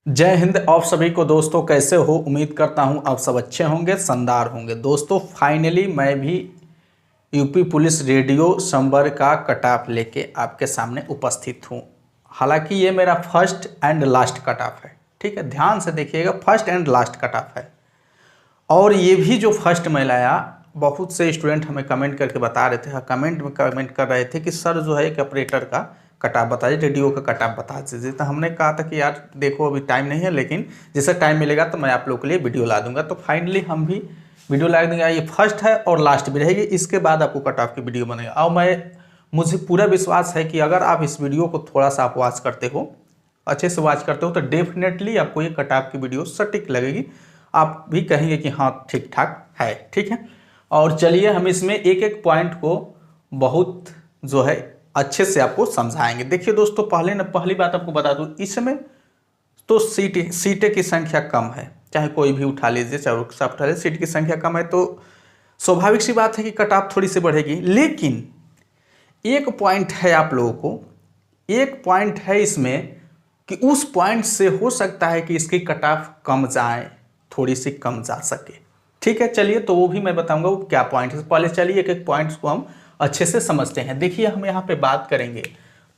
जय हिंद। आप सभी को दोस्तों कैसे हो? उम्मीद करता हूं आप सब अच्छे होंगे, शानदार होंगे। दोस्तों फाइनली मैं भी यूपी पुलिस रेडियो संवर्ग का कट ऑफ लेके आपके सामने उपस्थित हूं। हालांकि ये मेरा first and last cut off है, ठीक है, ध्यान से देखिएगा, first and last cut off है। और ये भी जो फर्स्ट में लाया, बहुत से स्टूडेंट हमें कमेंट करके बता रहे थे, कमेंट में कमेंट कर रहे थे कि सर जो है एक ऑपरेटर का कट ऑफ बताइए, रेडियो का कट ऑफ बता दीजिए। तो हमने कहा था कि यार देखो अभी टाइम नहीं है, लेकिन जैसे टाइम मिलेगा तो मैं आप लोगों के लिए वीडियो ला दूंगा। तो फाइनली हम भी वीडियो ला देंगे। ये फर्स्ट है और लास्ट भी रहेगी, इसके बाद आपको कट ऑफ की वीडियो बनेगा। और मुझे पूरा विश्वास है कि अगर आप इस वीडियो को थोड़ा सा आप वॉच करते हो, अच्छे से वॉच करते हो, तो डेफिनेटली आपको ये कट ऑफ की वीडियो सटीक लगेगी। आप भी कहेंगे कि हाँ ठीक ठाक है, ठीक है। और चलिए हम इसमें एक एक पॉइंट को बहुत जो है अच्छे से आपको समझाएंगे। देखिए दोस्तों, पहली बात आपको बता दूं, इसमें तो सीटें की संख्या कम है, चाहे कोई भी उठा लीजिए, चाहे रिक्शा उठा लीजिए, सीट की संख्या कम है तो स्वाभाविक सी बात है कि कट ऑफ थोड़ी सी बढ़ेगी। लेकिन एक पॉइंट है, आप लोगों को एक पॉइंट है इसमें कि उस पॉइंट से हो सकता है कि इसकी कट ऑफ कम जाए, थोड़ी सी कम जा सके, ठीक है। चलिए तो वो भी मैं बताऊंगा वो क्या पॉइंट है। पहले चलिए एक एक पॉइंट्स को हम अच्छे से समझते हैं। देखिए हम यहाँ पे बात करेंगे,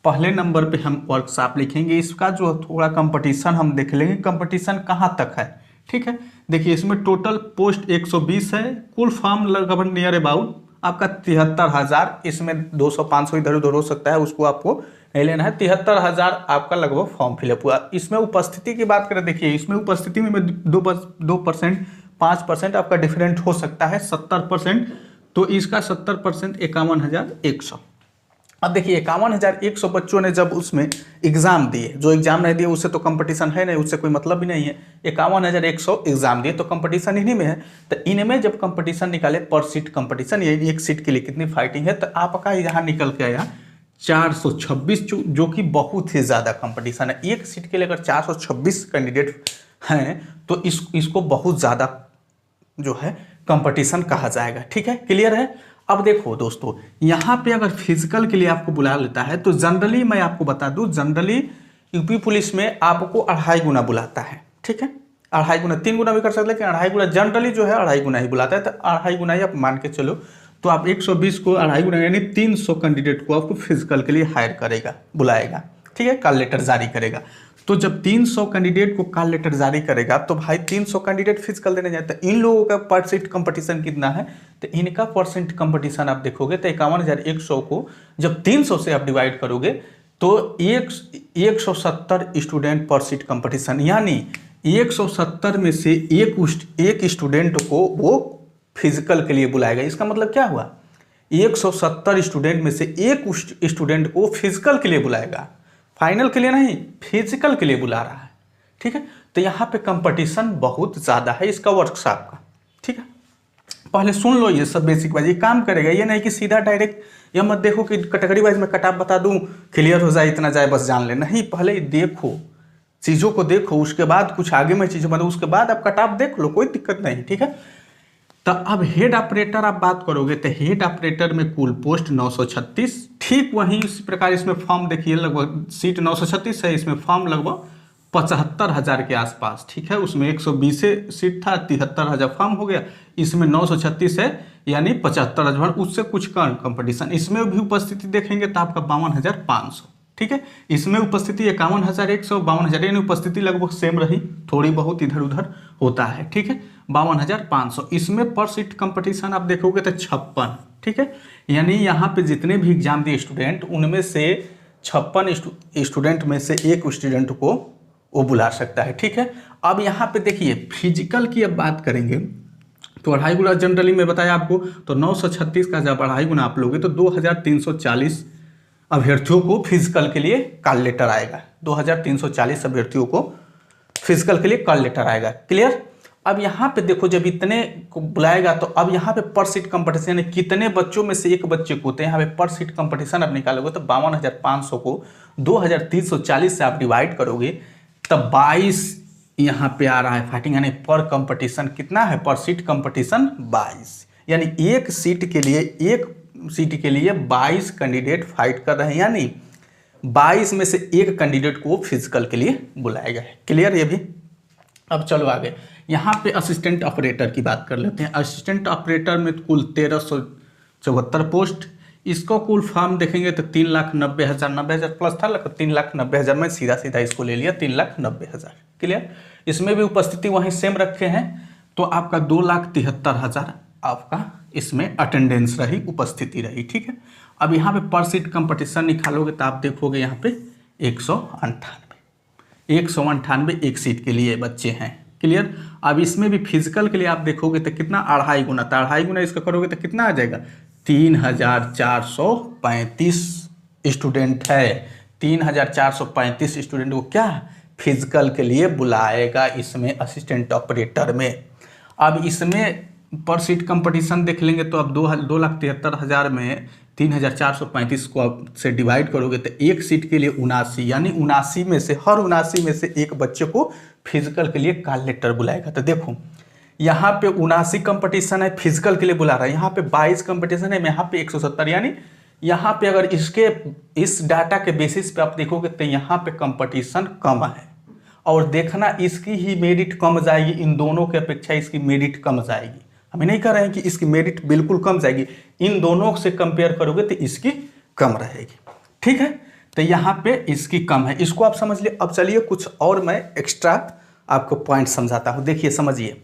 पहले नंबर पे हम वर्कशॉप लिखेंगे। इसका जो थोड़ा कंपटीशन हम देख लेंगे, कंपटीशन कहाँ तक है, ठीक है। देखिए इसमें टोटल पोस्ट 120 है, कुल फॉर्म लगभग नियर अबाउट आपका 73,000। इसमें 200-500 इधर उधर हो सकता है, उसको आपको नहीं लेना है। 73,000 आपका लगभग फॉर्म फिलअप हुआ। इसमें उपस्थिति की बात करें, देखिए इसमें उपस्थिति में 2%, 5% आपका डिफरेंट हो सकता है, 70%। तो इसका 70% 51,100। अब देखिए 51,100 बच्चों ने जब उसमें एग्जाम दिए, जो एग्जाम नहीं दिए उससे तो कंपटीशन है नहीं, उससे कोई मतलब भी नहीं है। 51,100 एग्जाम दिए तो कंपटीशन इन्हीं में है। तो इनमें जब कंपटीशन निकाले पर सीट कंपटीशन, ये एक सीट के लिए कितनी फाइटिंग है, तो आपका यहाँ निकल के आया 426, जो कि बहुत ही ज़्यादा कंपटीशन है। एक सीट के लिए अगर 426 कैंडिडेट हैं तो इसको बहुत ज़्यादा जो है कंपटीशन कहा जाएगा, ठीक है, क्लियर है। अब देखो दोस्तों, यहाँ पे अगर फिजिकल के लिए आपको बुला लेता है तो जनरली मैं आपको बता दूं, जनरली यूपी पुलिस में आपको 2.5 गुना बुलाता है, ठीक है। 2.5 गुना, 3 गुना भी कर सकते हैं, लेकिन 2.5 गुना जनरली जो है 2.5 गुना ही बुलाता है। तो 2.5 गुना ही आप मान के चलो, तो आप 120 को 2.5 गुना यानी 300 कैंडिडेट को आपको फिजिकल के लिए हायर करेगा, बुलाएगा, ठीक है, कॉल लेटर जारी करेगा। तो जब 300 कैंडिडेट को कॉल लेटर जारी करेगा तो भाई 300 कैंडिडेट फिजिकल देने जाते हैं। इन लोगों का परसेंट कंपटीशन कितना है, तो इनका परसेंट कंपटीशन आप देखोगे तो 51,100 को जब 300 से आप डिवाइड करोगे तो 170 स्टूडेंट पर सीट कंपटीशन, यानी 170 में से एक स्टूडेंट को वो फिजिकल के लिए बुलाएगा। इसका मतलब क्या हुआ, 170 स्टूडेंट में से एक स्टूडेंट को फिजिकल के लिए बुलाएगा, फाइनल के लिए नहीं, फिजिकल के लिए बुला रहा है, ठीक है। तो यहाँ पे कंपटीशन बहुत ज़्यादा है इसका वर्कशॉप का, ठीक है। पहले सुन लो ये सब बेसिक वाइज, ये काम करेगा, ये नहीं कि सीधा डायरेक्ट, ये मत देखो कि कैटेगरी वाइज में कट ऑफ बता दूं क्लियर हो जाए, इतना जाए बस जान ले, नहीं, पहले देखो चीज़ों को, देखो उसके बाद कुछ आगे में चीज़ें बताओ, उसके बाद आप कट ऑफ देख लो, कोई दिक्कत नहीं, ठीक है। तो अब हेड ऑपरेटर आप बात करोगे तो हेड ऑपरेटर में कुल पोस्ट 936, ठीक वहीं इसी प्रकार इसमें फॉर्म देखिए, लगभग सीट 936 है, इसमें फॉर्म लगभग 75,000 के आसपास, ठीक है। उसमें 120 सीट था, 73,000 फॉर्म हो गया, इसमें 936 है यानी 75,000, उससे कुछ कम कंपटीशन। इसमें भी उपस्थिति देखेंगे तो आपका 52,500, ठीक है। इसमें उपस्थिति 51,100, 52,000 यानी उपस्थिति लगभग सेम रही, थोड़ी बहुत इधर उधर होता है, ठीक है। 52,500 इसमें पर सीट कंपटीशन आप देखोगे तो 56, ठीक है। यानी यहाँ पे जितने भी एग्जाम दिए स्टूडेंट, उनमें से 56 स्टूडेंट में से एक स्टूडेंट को वो बुला सकता है, ठीक है। अब यहाँ पे देखिए फिजिकल की अब बात करेंगे तो 2.5 गुना जनरली में बताया आपको, तो 936 का जब 2.5 गुना आप लोगे तो 2,340 अभ्यर्थियों को फिजिकल के लिए कॉल लेटर आएगा, 2,340 अभ्यर्थियों को फिजिकल के लिए कॉल लेटर आएगा, क्लियर। अब यहाँ पे देखो, जब इतने को बुलाएगा तो अब यहाँ पे पर सीट कंपटीशन, यानी कितने बच्चों में से एक बच्चे को होते हैं, यहाँ पे पर सीट कंपटीशन आप निकालोगे तो 52,500 को 2,340 से आप डिवाइड करोगे तब 22 यहाँ पे आ रहा है फाइटिंग, यानी पर कंपटीशन कितना है, पर सीट कंपटीशन 22, यानी एक सीट के लिए 22 कैंडिडेट फाइट कर रहे हैं, यानी 22 में से एक कैंडिडेट को फिजिकल के लिए बुलाया गया है। क्लियर ये भी। अब चलो आगे, यहाँ पे असिस्टेंट ऑपरेटर की बात कर लेते हैं। असिस्टेंट ऑपरेटर में कुल 1374 पोस्ट। इसको कुल फॉर्म देखेंगे तो 3,90,000, 90,000 प्लस था, 3,90,000 में सीधा सीधा इसको ले लिया 3,90,000। क्लियर। इसमें भी उपस्थिति वहीं सेम रखे हैं, तो आपका 2,73,000 आपका इसमें अटेंडेंस रही, उपस्थिति रही। ठीक है। अब यहाँ पे पर सीट कंपटीशन निकालोगे तो आप देखोगे यहाँ पे 198 एक सीट के लिए बच्चे हैं। क्लियर। अब इसमें भी फिजिकल के लिए आप देखोगे तो कितना, 2.5 गुना, तो 2.5 गुना इसका करोगे तो कितना आ जाएगा, 3,435 स्टूडेंट है। 3,435 स्टूडेंट को क्या फिजिकल के लिए बुलाएगा इसमें असिस्टेंट ऑपरेटर में। अब इसमें पर सीट कंपटीशन देख लेंगे तो अब 2,73,000 में 3,435 को आप से डिवाइड करोगे तो एक सीट के लिए 79, यानी 79 में से, हर 79 में से एक बच्चे को फिजिकल के लिए कॉल लेटर बुलाएगा। तो देखो यहाँ पे 79 कंपटीशन है, फिजिकल के लिए बुला रहा है। यहाँ पे 22 कंपटीशन है, यहाँ पे 170, यानी यहाँ पे अगर इस डाटा के बेसिस पे आप देखोगे तो यहाँ पे कंपटीशन कम है, और देखना इसकी ही मेरिट कम जाएगी, इन दोनों के अपेक्षा इसकी मेरिट कम जाएगी। हमें नहीं कह रहे हैं कि इसकी मेरिट बिल्कुल कम जाएगी, इन दोनों से कंपेयर करोगे तो इसकी कम रहेगी। ठीक है। तो यहाँ पे इसकी कम है, इसको आप समझ लिए। अब चलिए कुछ और मैं एक्स्ट्रा आपको पॉइंट समझाता हूँ। देखिए समझिए।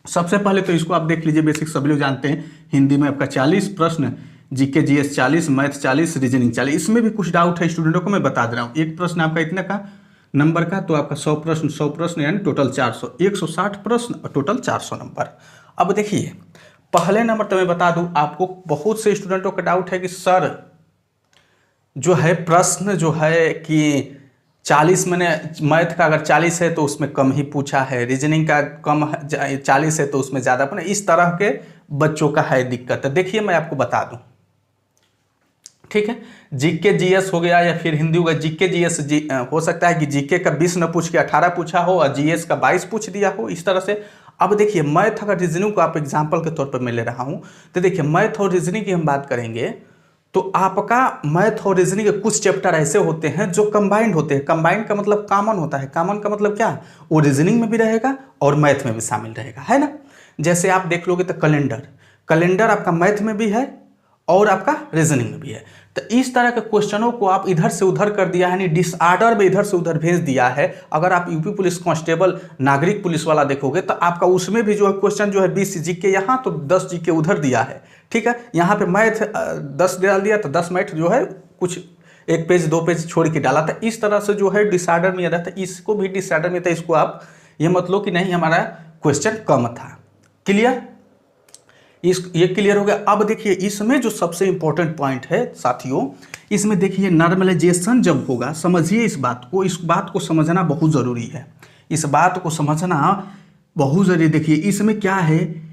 सबसे पहले तो इसको आप देख लीजिए, बेसिक सभी लोग जानते हैं। हिंदी में आपका 40 प्रश्न, जीके जीएस 40, मैथ 40, रीजनिंग 40। इसमें भी कुछ डाउट है स्टूडेंटों को, मैं बता दे रहा हूँ। एक प्रश्न आपका इतने का नंबर का, तो आपका 100 प्रश्न यानी टोटल 400, 160 प्रश्न और टोटल 400 नंबर। अब देखिए पहले नंबर तो मैं बता दूं आपको, बहुत से स्टूडेंटों का डाउट है कि सर जो है प्रश्न जो है कि 40 मैंने मैथ का अगर 40 है तो उसमें कम ही पूछा है, रीजनिंग का कम 40 है तो उसमें ज़्यादा पूछा, इस तरह के बच्चों का है दिक्कत। देखिए मैं आपको बता दूं। ठीक है। जीके जीएस हो गया या फिर हिंदी होगा, जीके जीएस हो सकता है कि जीके का 20 न पूछ के 18 पूछा हो और जीएस का 22 पूछ दिया हो, इस तरह से। अब देखिए मैथ अगर रीजनिंग को आप एग्जांपल के तौर पर मैं ले रहा हूं, तो देखिए मैथ और रीजनिंग की हम बात करेंगे तो आपका मैथ और रीजनिंग के कुछ चैप्टर ऐसे होते हैं जो कंबाइंड होते हैं। कंबाइंड का मतलब कॉमन होता है। कॉमन का मतलब क्या, वो रीजनिंग में भी रहेगा और मैथ में भी शामिल रहेगा, है ना। जैसे आप देख लोगे तो कैलेंडर आपका मैथ में भी है और आपका रीजनिंग में भी है। तो इस तरह के क्वेश्चनों को आप इधर से उधर कर दिया है, यानी डिसऑर्डर में इधर से उधर भेज दिया है। अगर आप यूपी पुलिस कांस्टेबल नागरिक पुलिस वाला देखोगे तो आपका उसमें भी जो है क्वेश्चन जो है 20 जीके यहाँ तो 10 जीके उधर दिया है। ठीक है। यहाँ पे मैथ 10 डाल दिया तो 10 मैथ जो है कुछ 1 पेज 2 पेज छोड़ के डाला था। इस तरह से जो है डिसऑर्डर में रहता है, इसको भी डिसऑर्डर में था। इसको आप ये मत लो कि नहीं हमारा क्वेश्चन कम था। क्लियर। ये क्लियर हो गया। अब देखिए इसमें जो सबसे इंपॉर्टेंट पॉइंट है साथियों, इसमें देखिए नॉर्मलाइजेशन जब होगा, समझिए इस बात को समझना बहुत ज़रूरी है। इस बात को समझना बहुत ज़रूरी। देखिए इसमें क्या है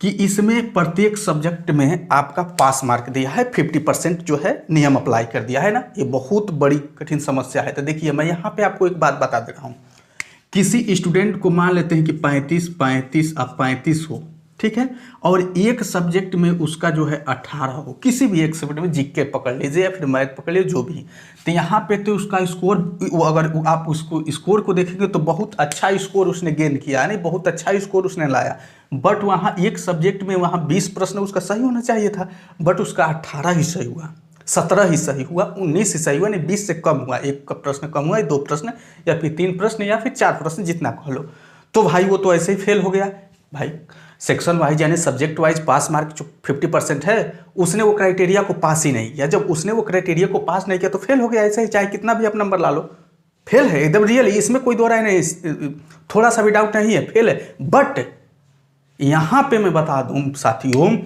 कि इसमें प्रत्येक सब्जेक्ट में आपका पास मार्क दिया है, 50% जो है नियम अप्लाई कर दिया है ना। ये बहुत बड़ी कठिन समस्या है। तो देखिए मैं यहाँ पे आपको एक बात बता दे रहा हूँ। किसी स्टूडेंट को मान लेते हैं कि 35 हो, ठीक है, और एक सब्जेक्ट में उसका जो है 18 हो, किसी भी एक सब्जेक्ट में जीके पकड़ लीजिए या फिर मैथ पकड़ लीजिए, जो भी। तो यहाँ पे तो उसका स्कोर, अगर आप उसको स्कोर को देखेंगे तो बहुत अच्छा स्कोर उसने गेन किया, यानी बहुत अच्छा स्कोर उसने लाया। बट वहाँ एक सब्जेक्ट में वहाँ 20 प्रश्न उसका सही होना चाहिए था, बट उसका 18 ही सही हुआ, 17 ही सही हुआ, 19 ही सही हुआ, नहीं 20 से कम हुआ। एक का प्रश्न कम हुआ, 2 प्रश्न या फिर 3 प्रश्न या फिर 4 प्रश्न, जितना कह लो। तो भाई वो तो ऐसे ही फेल हो गया। भाई सेक्शन वाइज यानी सब्जेक्ट वाइज पास मार्क जो 50% है, उसने वो क्राइटेरिया को पास ही नहीं किया। जब उसने वो क्राइटेरिया को पास नहीं किया तो फेल हो गया। ऐसे ही चाहे कितना भी आप नंबर ला लो, फेल है एकदम रियली, इसमें कोई दो राय नहीं, थोड़ा सा भी डाउट नहीं है, फेल है। बट यहाँ पे मैं बता दूं साथियों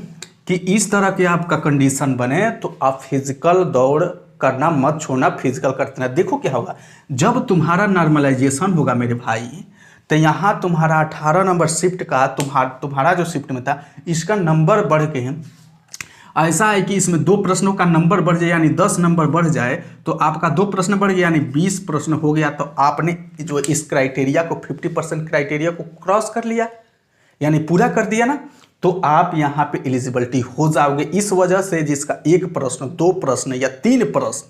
कि इस तरह के आपका कंडीशन बने तो आप फिजिकल दौड़ करना मत छोड़ना, फिजिकल करते रहना। देखो क्या होगा, जब तुम्हारा नॉर्मलाइजेशन होगा मेरे भाई, तो यहाँ तुम्हारा 18 नंबर शिफ्ट का तुम्हारा जो शिफ्ट में था, इसका नंबर बढ़ के ऐसा है कि इसमें 2 प्रश्नों का नंबर बढ़ जाए, यानी 10 नंबर बढ़ जाए, तो आपका 2 प्रश्न बढ़ गया यानी 20 प्रश्न हो गया। तो आपने जो इस क्राइटेरिया को 50% क्राइटेरिया को क्रॉस कर लिया, यानी पूरा कर दिया ना, तो आप यहाँ पे एलिजिबिलिटी हो जाओगे। इस वजह से जिसका 1 प्रश्न, 2 प्रश्न या 3 प्रश्न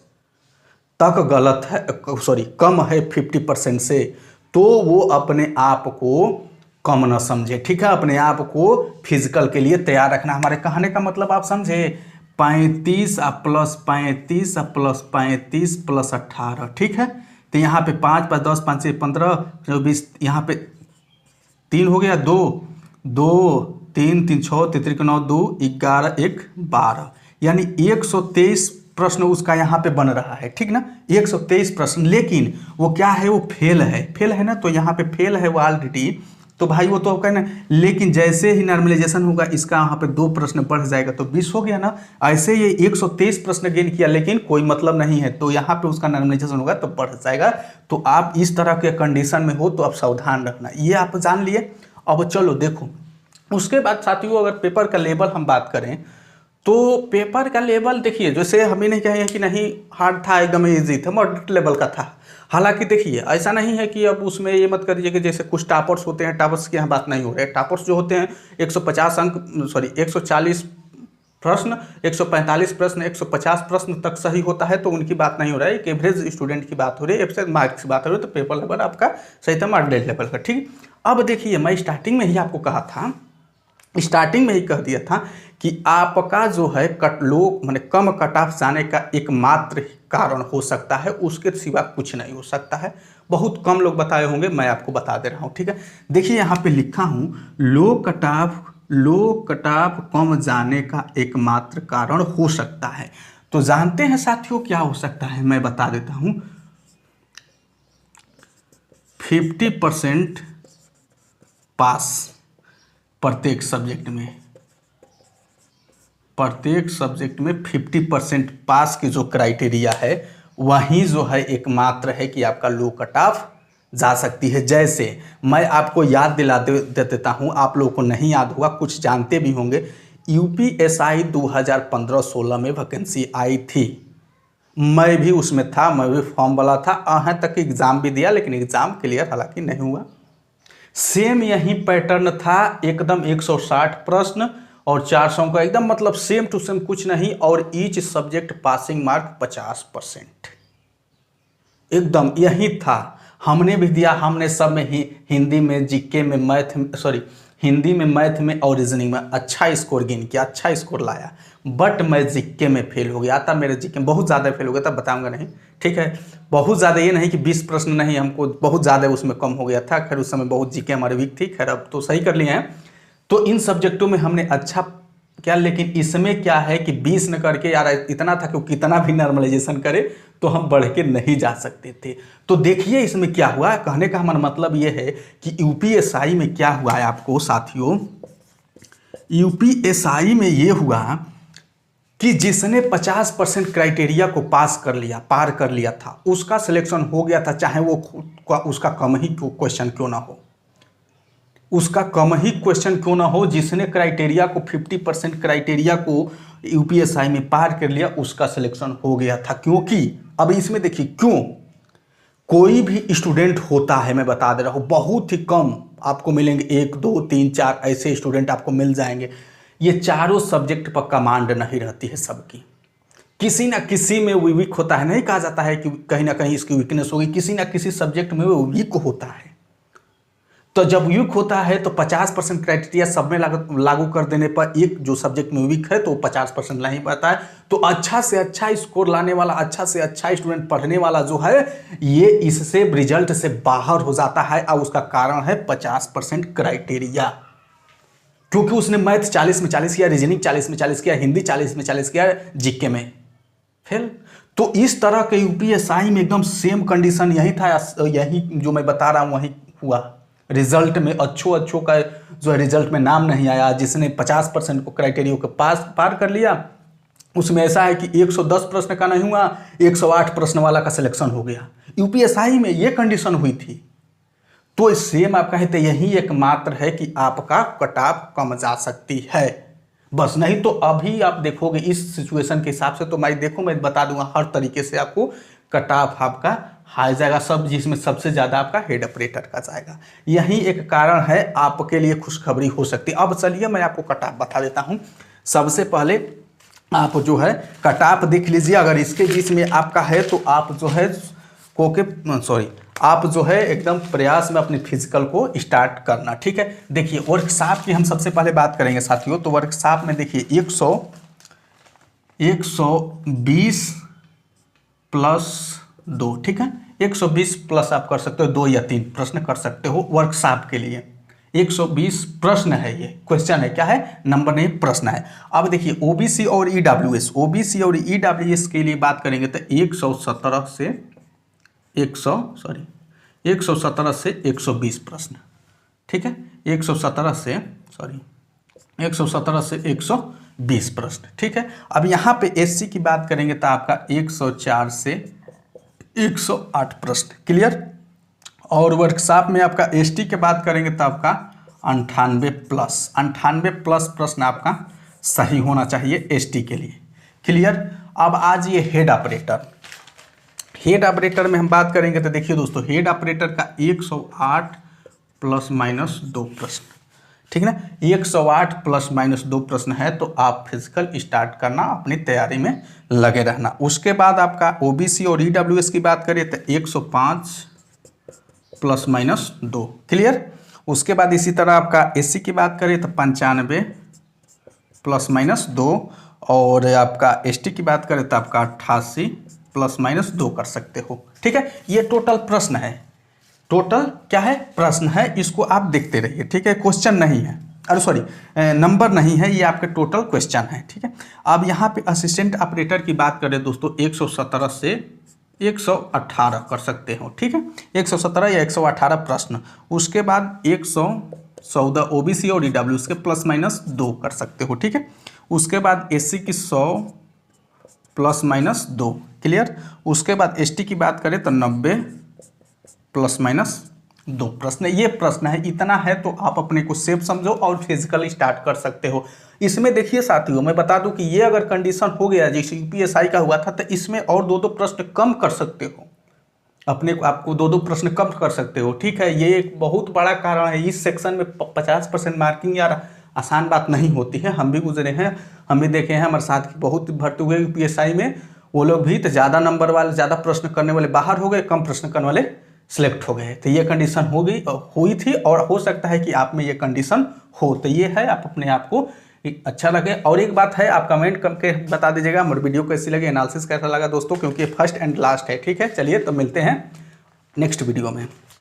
तक गलत है, सॉरी कम है 50% से, तो वो अपने आप को कम न समझे। ठीक है, अपने आप को फिजिकल के लिए तैयार रखना। हमारे कहने का मतलब आप समझे, 35 प्लस 35 प्लस 35 प्लस 18। ठीक है, तो यहाँ पे 5 5 10 5 6 15 20, यहाँ पे 3 हो गया, 2 2 3 3 6 3 9 2 11 1 12, यानी 123 प्रश्न उसका यहाँ पे बन रहा है। ठीक ना, 123 प्रश्न, लेकिन वो क्या है, वो फेल है। फेल है ना, तो यहाँ पे फेल है वो ऑलरेडी, तो भाई वो तो कहना, लेकिन जैसे ही नॉर्मलाइजेशन होगा इसका यहाँ पे 2 प्रश्न बढ़ जाएगा तो 20 हो गया ना। ऐसे ये 123 प्रश्न गेन किया, लेकिन कोई मतलब नहीं है, तो यहाँ पे उसका नॉर्मलाइजेशन होगा तो बढ़ जाएगा। तो आप इस तरह के कंडीशन में हो तो आप सावधान रखना, ये आप जान लिए। अब चलो देखो, उसके बाद साथियों अगर पेपर का लेवल हम बात करें, तो पेपर का लेवल देखिए, जैसे हम ही नहीं कहें कि नहीं हार्ड था, एकदम ईजी था, मॉडरेट लेवल का था। हालांकि देखिए ऐसा नहीं है कि अब उसमें ये मत करिए कि जैसे कुछ टॉपर्स होते हैं, टॉपर्स की यहाँ बात नहीं हो रही है। टॉपर्स जो होते हैं 150 अंक, सॉरी 140 प्रश्न, 145 प्रश्न, 150 प्रश्न तक सही होता है, तो उनकी बात नहीं हो रहा है। एक एवरेज स्टूडेंट की बात हो रही है, एवरेज मार्क्स की बात हो रही है, तो पेपर लेवल आपका सही था, मॉडरेट लेवल का। ठीक, अब देखिए मैं स्टार्टिंग में ही आपको कहा था, स्टार्टिंग में ही कह दिया था कि आपका जो है मैंने कम कट ऑफ जाने का एकमात्र कारण हो सकता है, उसके सिवा कुछ नहीं हो सकता है। बहुत कम लोग बताए होंगे, मैं आपको बता दे रहा हूँ। ठीक है, देखिए यहाँ पे लिखा हूँ, लो कट ऑफ कम जाने का एकमात्र कारण हो सकता है। तो जानते हैं साथियों क्या हो सकता है, मैं बता देता हूँ। 50% पास प्रत्येक सब्जेक्ट में 50% पास की जो क्राइटेरिया है, वही जो है एकमात्र है कि आपका लो कट ऑफ जा सकती है। जैसे मैं आपको याद दिला देता हूँ, आप लोगों को नहीं याद होगा, कुछ जानते भी होंगे, यूपीएसआई 2015-16 में वैकेंसी आई थी, मैं भी उसमें था, मैं भी फॉर्म वाला था, यहाँ तक एग्ज़ाम भी दिया, लेकिन एग्ज़ाम क्लियर हालांकि नहीं हुआ। सेम यही पैटर्न था, एकदम 160 प्रश्न और 400 का, एकदम मतलब सेम टू सेम, कुछ नहीं, और ईच सब्जेक्ट पासिंग मार्क 50%, एकदम यही था। हमने भी दिया, हमने सब में ही, हिंदी में, जीके में, हिंदी में, मैथ में और रीजनिंग में अच्छा स्कोर गेन किया, अच्छा स्कोर लाया, बट मैं जीके में फेल हो गया था। मेरे जीके में बहुत ज़्यादा फेल हो गया था, बताऊंगा नहीं। ठीक है, बहुत ज़्यादा, ये नहीं कि 20 प्रश्न नहीं, हमको बहुत ज़्यादा उसमें कम हो गया था। खैर उस समय बहुत जीके हमारे वीक थी, खैर अब तो सही कर लिए हैं। तो इन सब्जेक्टों में हमने अच्छा क्या, लेकिन इसमें क्या है कि 20 न करके यार इतना था कि कितना भी नॉर्मलाइजेशन करे तो हम बढ़ के नहीं जा सकते थे। तो देखिए इसमें क्या हुआ, कहने का हमारा मतलब ये है कि यूपीएसआई में क्या हुआ है आपको साथियों, यूपीएसआई में ये हुआ कि जिसने 50% क्राइटेरिया को पार कर लिया था, उसका सिलेक्शन हो गया था, चाहे वो उसका कम ही क्वेश्चन क्यों ना हो, उसका कम ही क्वेश्चन क्यों ना हो, जिसने क्राइटेरिया को 50% क्राइटेरिया को यूपीएसआई में पार कर लिया, उसका सिलेक्शन हो गया था। क्योंकि अब इसमें देखिए क्यों, कोई भी स्टूडेंट होता है, मैं बता दे रहा हूँ, बहुत ही कम आपको मिलेंगे, 1 2 3 4 ऐसे स्टूडेंट आपको मिल जाएंगे। ये चारों सब्जेक्ट पर कमांड नहीं रहती है सबकी, किसी ना किसी में वो वीक होता है। नहीं कहा जाता है कि कहीं ना कहीं इसकी वीकनेस होगी, किसी ना किसी सब्जेक्ट में वो वीक होता है। तो जब वीक होता है तो 50% क्राइटेरिया सब में लागू कर देने पर एक जो सब्जेक्ट में वीक है तो 50% नहीं पाता है। तो अच्छा से अच्छा स्कोर लाने वाला, अच्छा से अच्छा स्टूडेंट पढ़ने वाला जो है, ये इससे रिजल्ट से बाहर हो जाता है, और उसका कारण है 50% क्राइटेरिया। क्योंकि उसने मैथ 40 में 40 किया, रीजनिंग 40 में 40 किया, हिंदी 40 में 40 किया, जीके में फेल। तो इस तरह के यूपीएसआई में एकदम सेम कंडीशन यही था, यही जो मैं बता रहा हूँ वही हुआ। रिजल्ट में अच्छों का जो है रिजल्ट में नाम नहीं आया, जिसने 50% को क्राइटेरिया को पार कर लिया, उसमें ऐसा है कि 110 प्रश्न का नहीं हुआ, 108 प्रश्न वाला का सिलेक्शन हो गया। यूपीएसआई में ये कंडीशन हुई थी। तो सेम आप कहते यही एकमात्र है कि आपका कट ऑफ कम जा सकती है, बस। नहीं तो अभी आप देखोगे इस सिचुएशन के हिसाब से, तो मैं बता दूंगा हर तरीके से आपको कट ऑफ आपका हाई जाएगा, सब जिसमें सबसे ज़्यादा आपका हेड ऑपरेटर का जाएगा। यही एक कारण है, आपके लिए खुशखबरी हो सकती है। अब चलिए मैं आपको कट ऑफ बता देता हूँ। सबसे पहले आप जो है कट ऑफ देख लीजिए। अगर इसके बीच में आपका है तो आप जो है आप जो है एकदम प्रयास में अपने फिजिकल को स्टार्ट करना, ठीक है। देखिए वर्कशॉप की हम सबसे पहले बात करेंगे साथियों। तो वर्कशॉप में देखिए 120 प्लस 2, ठीक है। 120 प्लस आप कर सकते हो 2 या 3 प्रश्न कर सकते हो वर्कशॉप के लिए। 120 प्रश्न है, ये क्वेश्चन है, क्या है, नंबर नहीं प्रश्न है। अब देखिए ओबीसी और ईडब्ल्यूएस, ओबीसी और ईडब्ल्यूएस के लिए बात करेंगे तो 117 से 120 प्रश्न, ठीक है। 117 से 120 प्रश्न, ठीक है। अब यहाँ पे एससी की बात करेंगे तो आपका 104 से 108 प्रश्न, क्लियर। और वर्कशॉप में आपका एसटी की बात करेंगे तो आपका 98 प्लस प्रश्न आपका सही होना चाहिए एसटी के लिए, क्लियर। अब आज ये हेड ऑपरेटर में हम बात करेंगे तो देखिए दोस्तों हेड ऑपरेटर का 108 प्लस माइनस 2 प्रश्न, ठीक है ना। 108 प्लस माइनस 2 प्रश्न है तो आप फिजिकल स्टार्ट करना, अपनी तैयारी में लगे रहना। उसके बाद आपका ओबीसी और ईडब्ल्यूएस की बात करें तो 105 प्लस माइनस 2, क्लियर। उसके बाद इसी तरह आपका एससी की बात करें तो 95 प्लस माइनस 2, और आपका एसटी की बात करें तो आपका 88 प्लस माइनस 2 कर सकते हो, ठीक है। ये टोटल प्रश्न है, टोटल क्या है, प्रश्न है, इसको आप देखते रहिए, ठीक है। क्वेश्चन नहीं है, अरे सॉरी नंबर नहीं है, ये आपके टोटल क्वेश्चन है, ठीक है। अब यहाँ पे असिस्टेंट ऑपरेटर की बात करें दोस्तों 117 से 118 कर सकते हो, ठीक है। 117 या 118 प्रश्न। उसके बाद 114 ओबीसी और ईडब्ल्यूएस के प्लस माइनस 2 कर सकते हो, ठीक है। उसके बाद एससी की 100 प्लस माइनस 2, क्लियर। उसके बाद एसटी की बात करें तो 90 प्लस माइनस 2 प्रश्न। ये प्रश्न है, इतना है तो आप अपने को सेफ समझो और फिजिकल स्टार्ट कर सकते हो। इसमें देखिए साथियों मैं बता दूं कि ये अगर कंडीशन हो गया जैसे यूपीएसआई का हुआ था तो इसमें और 2-2 प्रश्न कम कर सकते हो, अपने को आपको 2-2 प्रश्न कम कर सकते हो, ठीक है। ये एक बहुत बड़ा कारण है। इस सेक्शन में 50% मार्किंग यार आसान बात नहीं होती है। हम भी गुजरे हैं, हम भी देखे हैं, हमारे साथ की बहुत भर्ती हुए यूपीएसआई में, वो लोग भी तो ज़्यादा नंबर वाले, ज़्यादा प्रश्न करने वाले बाहर हो गए, कम प्रश्न करने वाले सिलेक्ट हो गए। तो ये कंडीशन हुई थी और हो सकता है कि आप में ये कंडीशन हो। तो ये है, आप अपने आप को अच्छा लगे। और एक बात है, आप कमेंट करके बता दीजिएगा हमारी वीडियो कैसी लगी, एनालिसिस कैसा लगा दोस्तों, क्योंकि फर्स्ट एंड लास्ट है, ठीक है। चलिए तो मिलते हैं नेक्स्ट वीडियो में।